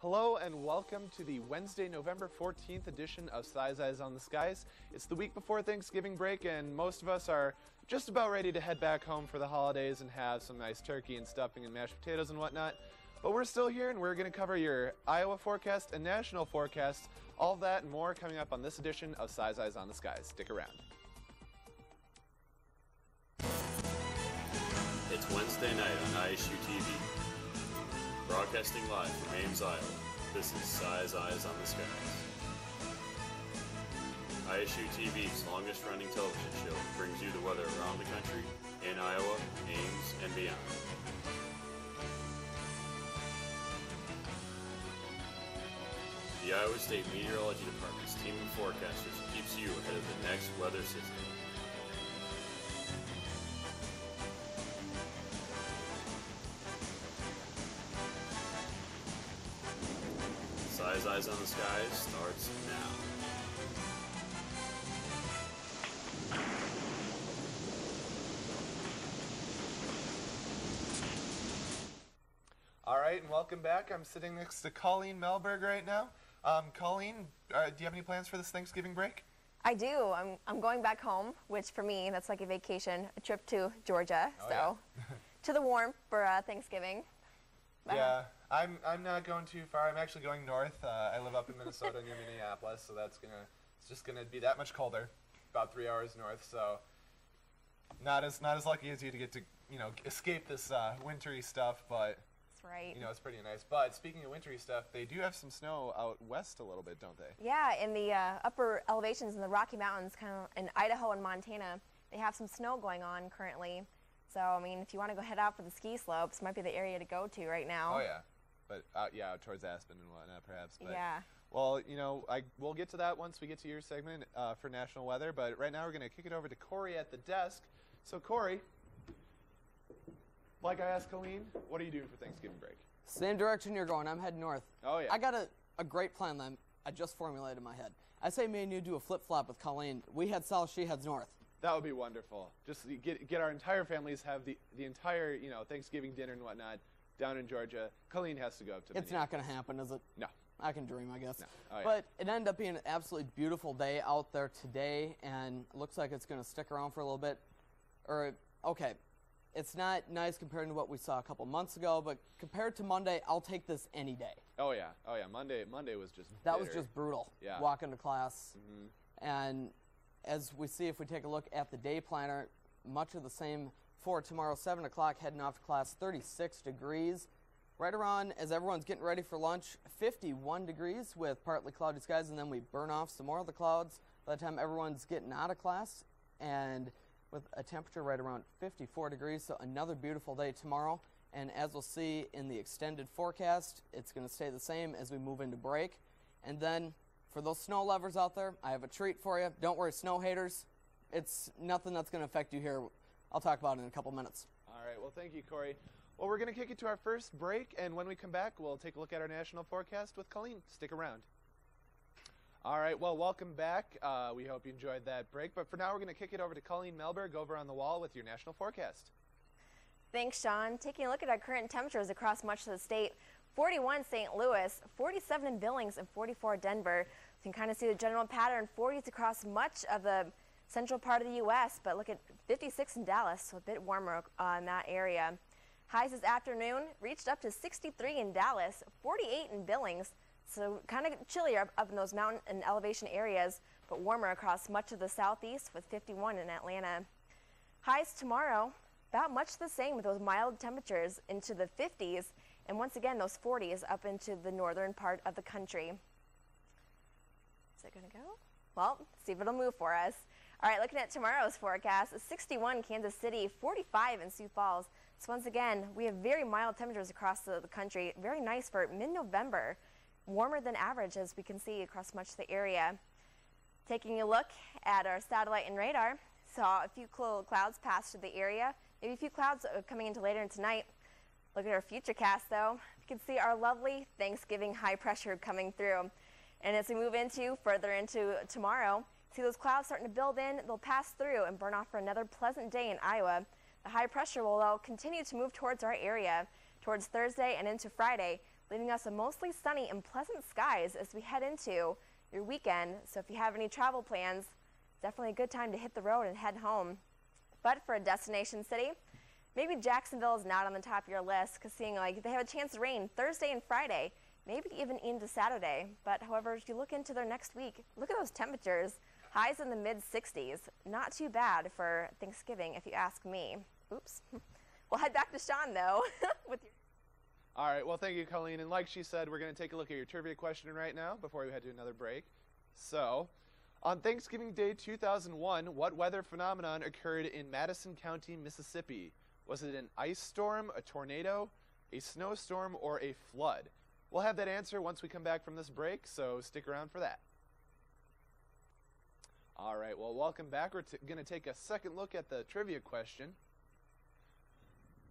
Hello and welcome to the Wednesday, November 14th edition of Size Eyes on the Skies. It's the week before Thanksgiving break and most of us are just about ready to head back home for the holidays and have some nice turkey and stuffing and mashed potatoes and whatnot. But we're still here and we're going to cover your Iowa forecast and national forecast. All of that and more coming up on this edition of Size Eyes on the Skies. Stick around. It's Wednesday night on ISU TV. Broadcasting live from Ames, Iowa, this is Size Eyes on the Skies. ISU TV's longest running television show brings you the weather around the country, in Iowa, Ames, and beyond. The Iowa State Meteorology Department's team of forecasters keeps you ahead of the next weather system. Size Eyes on the Skies starts now. All right, and welcome back. I'm sitting next to Colleen Melberg right now. Colleen, do you have any plans for this Thanksgiving break? I do. I'm going back home, which for me, that's like a vacation, a trip to Georgia. Yeah. To the warm for Thanksgiving. Yeah, I'm not going too far. I'm actually going north. I live up in Minnesota near Minneapolis, so it's just gonna be that much colder, about 3 hours north. So not as lucky as you to get to escape this wintry stuff, but that's right. It's pretty nice. But speaking of wintry stuff, they do have some snow out west a little bit, don't they? Yeah, in the upper elevations in the Rocky Mountains, kind of in Idaho and Montana, they have some snow going on currently. So, I mean, if you want to go head out for the ski slopes, might be the area to go to right now. Oh, yeah. But, out towards Aspen and whatnot, perhaps. But, yeah. Well, we'll get to that once we get to your segment for national weather. But right now we're going to kick it over to Corey at the desk. So, Corey, like I asked Colleen, what are you doing for Thanksgiving break? Same direction you're going. I'm heading north. Oh, yeah. I got a great plan that I just formulated in my head. I say me and you do a flip-flop with Colleen. We head south, she heads north. That would be wonderful. Just get our entire families, have the entire, Thanksgiving dinner and whatnot down in Georgia. Colleen has to go up to It's not going to happen, is it? No. I can dream, I guess. No. Oh, yeah. But it ended up being an absolutely beautiful day out there today, and it looks like it's going to stick around for a little bit. Okay, it's not nice compared to what we saw a couple months ago, but compared to Monday, I'll take this any day. Oh, yeah. Oh, yeah. Monday was just That bitter. was just brutal. Yeah. Walking to class. Mm-hmm. And as we see, if we take a look at the day planner, much of the same for tomorrow, 7 o'clock, heading off to class, 36 degrees. Right around, as everyone's getting ready for lunch, 51 degrees with partly cloudy skies, and then we burn off some more of the clouds by the time everyone's getting out of class, and with a temperature right around 54 degrees, so another beautiful day tomorrow. And as we'll see in the extended forecast, it's going to stay the same as we move into break. And then for those snow lovers out there, I have a treat for you. Don't worry, snow haters. It's nothing that's going to affect you here. I'll talk about it in a couple minutes. All right. Well, thank you, Corey. Well, we're going to kick it to our first break, and when we come back, we'll take a look at our national forecast with Colleen. Stick around. All right. Well, welcome back. We hope you enjoyed that break. But for now, we're going to kick it over to Colleen Melberg over on the wall with your national forecast. Thanks, Sean. Taking a look at our current temperatures across much of the state. 41 St. Louis, 47 in Billings, and 44 Denver. You can kind of see the general pattern, 40s across much of the central part of the U.S., but look at 56 in Dallas, so a bit warmer in that area. Highs this afternoon reached up to 63 in Dallas, 48 in Billings, so kind of chillier up in those mountain and elevation areas, but warmer across much of the southeast with 51 in Atlanta. Highs tomorrow, about much the same with those mild temperatures into the 50s, and once again, those 40s up into the northern part of the country. Is it going to go? Well, see if it'll move for us. All right, looking at tomorrow's forecast, 61 Kansas City, 45 in Sioux Falls. So once again, we have very mild temperatures across the country. Very nice for mid-November. Warmer than average, as we can see across much of the area. Taking a look at our satellite and radar, saw a few clouds pass through the area. Maybe a few clouds coming into later tonight. Look at our futurecast, though. You can see our lovely Thanksgiving high pressure coming through. And as we move further into tomorrow, see those clouds starting to build in. They'll pass through and burn off for another pleasant day in Iowa. The high pressure will continue to move towards our area towards Thursday and into Friday, leaving us a mostly sunny and pleasant skies as we head into your weekend. So if you have any travel plans, definitely a good time to hit the road and head home. But for a destination city, maybe Jacksonville is not on the top of your list because seeing like they have a chance of rain Thursday and Friday, maybe even into Saturday. But however, as you look into their next week, look at those temperatures. Highs in the mid-60s. Not too bad for Thanksgiving, if you ask me. Oops. We'll head back to Sean, though. with your All right, well, thank you, Colleen. And like she said, we're going to take a look at your trivia question right now before we head to another break. So, on Thanksgiving Day 2001, what weather phenomenon occurred in Madison County, Mississippi? Was it an ice storm, a tornado, a snowstorm, or a flood? We'll have that answer once we come back from this break, so stick around for that. All right, well, welcome back. We're going to take a second look at the trivia question.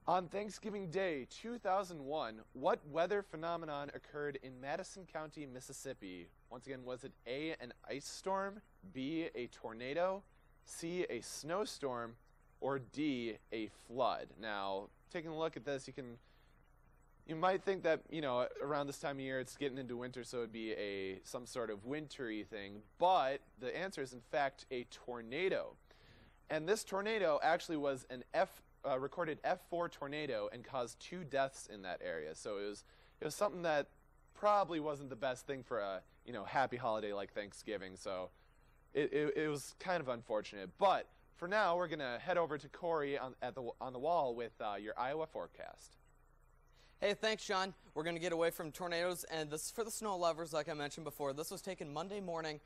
On Thanksgiving Day 2001, what weather phenomenon occurred in Madison County, Mississippi? Once again, was it A, an ice storm, B, a tornado, C, a snowstorm, or D, a flood? Now, taking a look at this, you might think that, around this time of year it's getting into winter, so it'd be some sort of wintry thing, but the answer is in fact a tornado. And this tornado actually was an recorded F4 tornado and caused 2 deaths in that area. So it was something that probably wasn't the best thing for a happy holiday like Thanksgiving. So it was kind of unfortunate. But for now, we're gonna head over to Corey on the wall with your Iowa forecast. Hey, thanks, Sean. We're going to get away from tornadoes, and this is for the snow lovers, like I mentioned before. This was taken Monday morning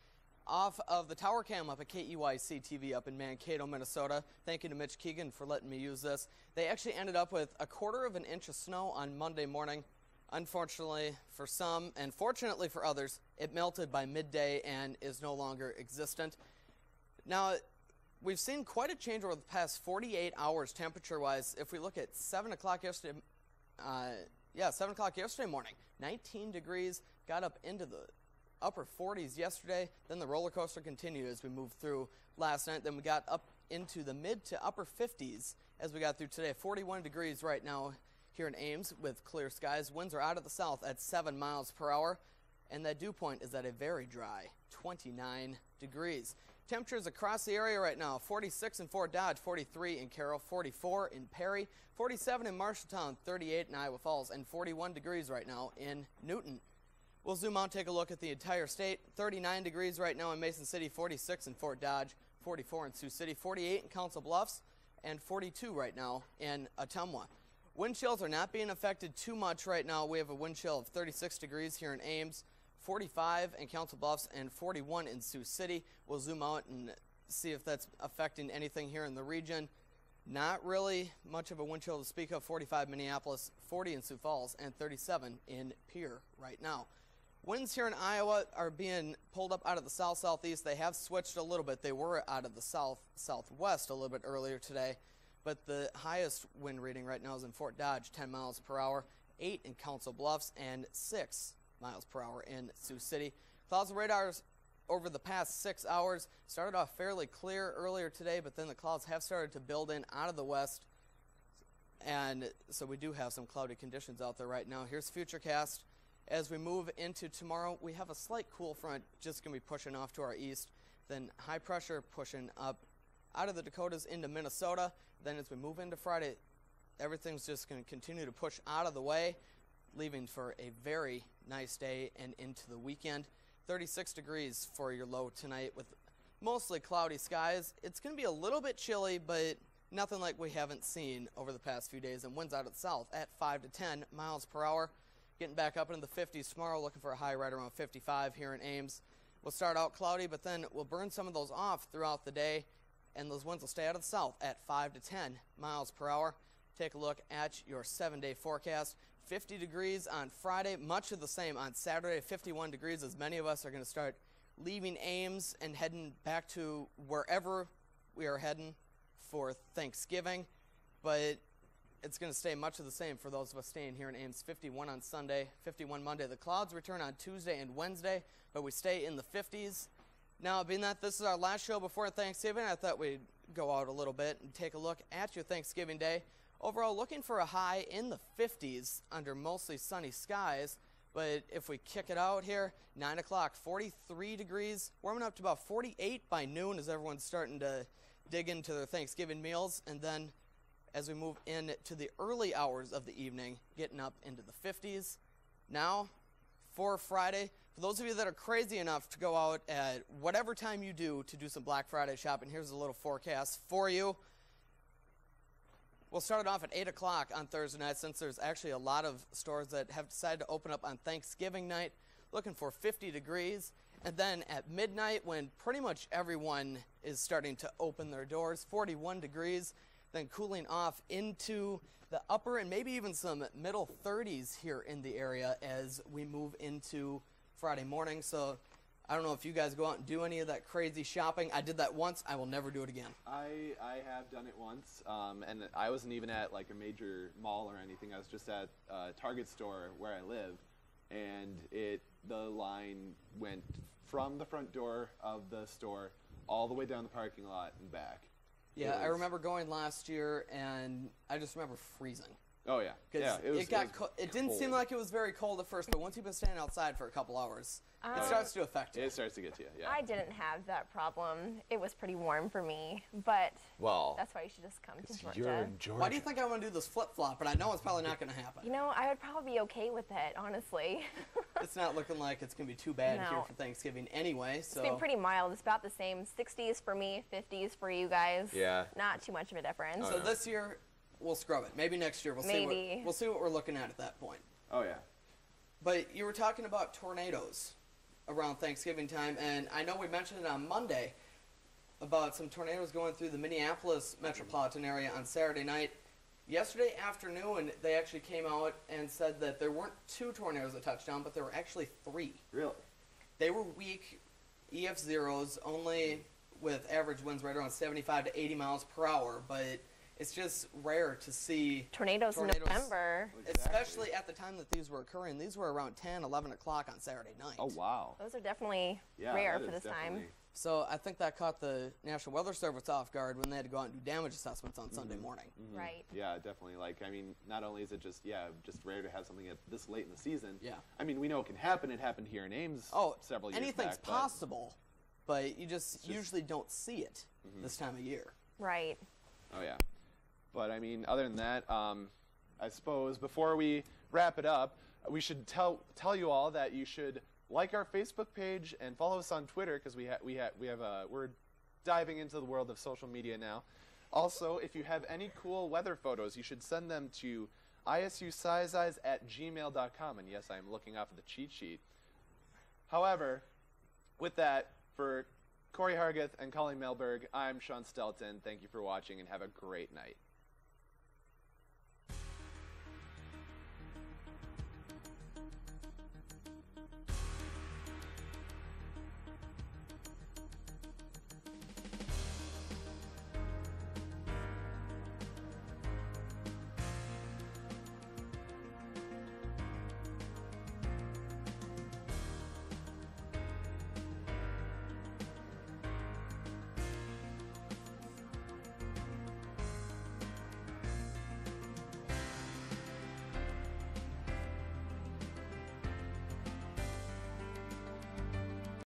off of the tower cam up at KEYC-TV up in Mankato, Minnesota. Thank you to Mitch Keegan for letting me use this. They actually ended up with 1/4 inch of snow on Monday morning. Unfortunately for some, and fortunately for others, it melted by midday and is no longer existent. Now, we've seen quite a change over the past 48 hours temperature-wise. If we look at 7 o'clock yesterday, 7 o'clock yesterday morning, 19 degrees, got up into the upper 40s yesterday. Then the roller coaster continued as we moved through last night. Then we got up into the mid to upper 50s as we got through today. 41 degrees right now here in Ames with clear skies. Winds are out of the south at 7 miles per hour. And that dew point is at a very dry 29 degrees. Temperatures across the area right now, 46 in Fort Dodge, 43 in Carroll, 44 in Perry, 47 in Marshalltown, 38 in Iowa Falls, and 41 degrees right now in Newton. We'll zoom out and take a look at the entire state. 39 degrees right now in Mason City, 46 in Fort Dodge, 44 in Sioux City, 48 in Council Bluffs, and 42 right now in Ottumwa. Wind chills are not being affected too much right now. We have a wind chill of 36 degrees here in Ames, 45 in Council Bluffs, and 41 in Sioux City. We'll zoom out and see if that's affecting anything here in the region. Not really much of a wind chill to speak of. 45 Minneapolis, 40 in Sioux Falls, and 37 in Pierre right now. Winds here in Iowa are being pulled up out of the south-southeast. They have switched a little bit. They were out of the south-southwest a little bit earlier today, but the highest wind reading right now is in Fort Dodge, 10 miles per hour, 8 in Council Bluffs, and 6 miles per hour in Sioux City. Clouds and radars over the past 6 hours started off fairly clear earlier today, but then the clouds have started to build in out of the west, and so we do have some cloudy conditions out there right now. Here's Futurecast. As we move into tomorrow, we have a slight cool front just going to be pushing off to our east, then high pressure pushing up out of the Dakotas into Minnesota. Then as we move into Friday, everything's just going to continue to push out of the way, leaving for a very nice day and into the weekend. 36 degrees for your low tonight with mostly cloudy skies. It's going to be a little bit chilly, but nothing like we haven't seen over the past few days. And winds out of the south at 5 to 10 miles per hour. Getting back up into the 50s tomorrow, looking for a high right around 55 here in Ames. We'll start out cloudy, but then we'll burn some of those off throughout the day, and those winds will stay out of the south at 5 to 10 miles per hour. Take a look at your 7-day forecast. 50 degrees on Friday, much of the same on Saturday, 51 degrees, as many of us are going to start leaving Ames and heading back to wherever we are heading for Thanksgiving. But it's going to stay much of the same for those of us staying here in Ames. 51 on Sunday, 51 Monday. The clouds return on Tuesday and Wednesday, but we stay in the 50s. Now, being that this is our last show before Thanksgiving, I thought we'd go out a little bit and take a look at your Thanksgiving Day. Overall, looking for a high in the 50s under mostly sunny skies. But if we kick it out here, 9 o'clock, 43 degrees, warming up to about 48 by noon as everyone's starting to dig into their Thanksgiving meals. And then as we move into the early hours of the evening, getting up into the 50s. Now, for Friday, for those of you that are crazy enough to go out at whatever time you do to do some Black Friday shopping, here's a little forecast for you. We'll start it off at 8 o'clock on Thursday night, since there's actually a lot of stores that have decided to open up on Thanksgiving night, looking for 50 degrees. And then at midnight, when pretty much everyone is starting to open their doors, 41 degrees, then cooling off into the upper and maybe even some middle 30s here in the area as we move into Friday morning. So I don't know if you guys go out and do any of that crazy shopping. I did that once. I will never do it again. I have done it once, and I wasn't even at like a major mall or anything. I was just at a Target store where I live, and the line went from the front door of the store all the way down the parking lot and back. Yeah, I remember going last year, and I just remember freezing. Oh yeah, yeah. It didn't seem like it was very cold at first, but once you've been standing outside for a couple hours, it starts to affect you. It starts to get to you. Yeah. I didn't have that problem. It was pretty warm for me, but that's why you should just come to Georgia. You're in Georgia. Why do you think I want to do this flip-flop? But I know it's probably not going to happen. You know, I would probably be okay with it, honestly. It's not looking like it's going to be too bad No. here for Thanksgiving anyway. So It's been pretty mild. It's about the same. 60s for me, 50s for you guys. Yeah. Not too much of a difference. So this year, we'll scrub it. Maybe next year we'll see what we're looking at that point. Oh yeah. But you were talking about tornadoes around Thanksgiving time, and I know we mentioned it on Monday about some tornadoes going through the Minneapolis metropolitan area on Saturday night. Yesterday afternoon, they actually came out and said that there weren't 2 tornadoes that touched down, but there were actually 3. Really? They were weak EF0s, only with average winds right around 75 to 80 miles per hour, but it's just rare to see Tornadoes in November. Especially at the time that these were occurring. These were around 10, 11 o'clock on Saturday night. Oh wow. Those are definitely rare for this time. So I think that caught the National Weather Service off guard when they had to go out and do damage assessments on Sunday morning. Right. Yeah, definitely. Like, I mean, not only is it just rare to have something at this late in the season. Yeah. I mean, we know it can happen. It happened here in Ames several years anything's back. possible, but you just usually don't see it this time of year. Right. Oh yeah. But I mean, other than that, I suppose before we wrap it up, we should tell you all that you should like our Facebook page and follow us on Twitter, because we're diving into the world of social media now. Also, if you have any cool weather photos, you should send them to isusizeeyes@gmail.com. And yes, I am looking off of the cheat sheet. However, with that, for Corey Hargeth and Colleen Melberg, I'm Sean Stelton. Thank you for watching and have a great night.